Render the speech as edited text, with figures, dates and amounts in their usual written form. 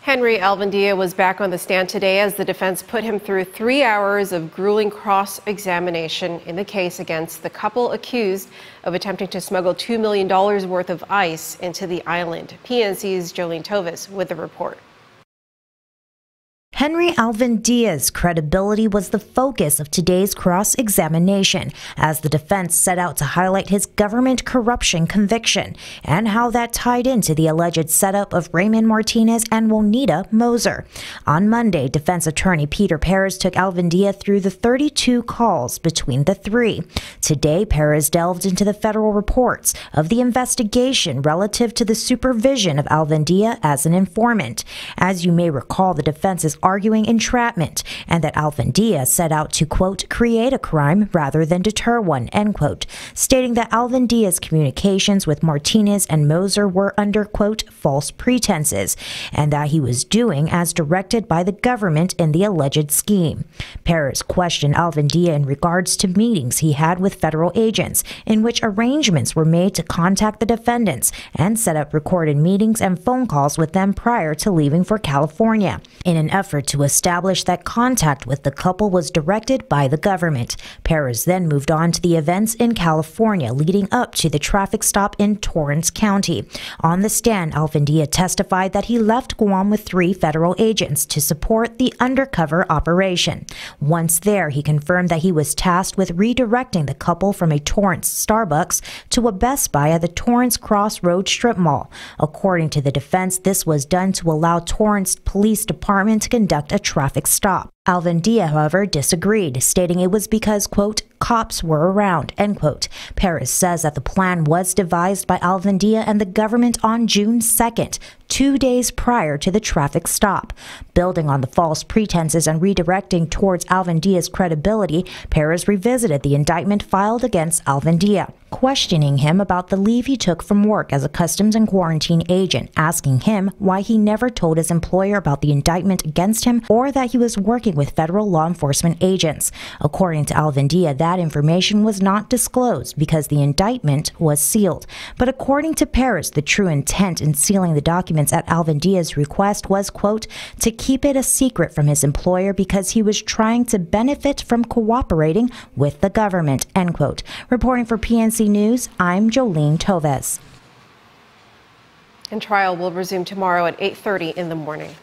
Henry Alvendia was back on the stand today as the defense put him through 3 hours of grueling cross-examination in the case against the couple accused of attempting to smuggle $2 million worth of ice into the island. PNC's Jolene Tovis with the report. Henry Alvendia's credibility was the focus of today's cross-examination as the defense set out to highlight his government corruption conviction and how that tied into the alleged setup of Raymond Martinez and Juanita Moser. On Monday, defense attorney Peter Perez took Alvendia through the 32 calls between the three. Today, Perez delved into the federal reports of the investigation relative to the supervision of Alvendia as an informant. As you may recall, the defense is arguing entrapment and that Alvendia set out to, quote, create a crime rather than deter one, end quote, stating that Alvendia's communications with Martinez and Moser were under, quote, false pretenses, and that he was doing as directed by the government in the alleged scheme. Perez questioned Alvendia in regards to meetings he had with federal agents in which arrangements were made to contact the defendants and set up recorded meetings and phone calls with them prior to leaving for California. In an effort to establish that contact with the couple was directed by the government, Perez then moved on to the events in California leading up to the traffic stop in Torrance County. On the stand, Alvendia testified that he left Guam with 3 federal agents to support the undercover operation. Once there, he confirmed that he was tasked with redirecting the couple from a Torrance Starbucks to a Best Buy at the Torrance Crossroad Strip Mall. According to the defense, this was done to allow Torrance Police Department to conduct a traffic stop. Alvendia, however, disagreed, stating it was because, quote, cops were around, end quote. Perez says that the plan was devised by Alvendia and the government on June 2nd, 2 days prior to the traffic stop. Building on the false pretenses and redirecting towards Alvendia's credibility, Perez revisited the indictment filed against Alvendia, questioning him about the leave he took from work as a customs and quarantine agent, asking him why he never told his employer about the indictment against him or that he was working with federal law enforcement agents. According to Alvendia, that information was not disclosed because the indictment was sealed. But according to Perez, the true intent in sealing the documents at Alvendia's request was, quote, to keep it a secret from his employer because he was trying to benefit from cooperating with the government, end quote. Reporting for PNC News, I'm Jolene Toves. And trial will resume tomorrow at 8:30 in the morning.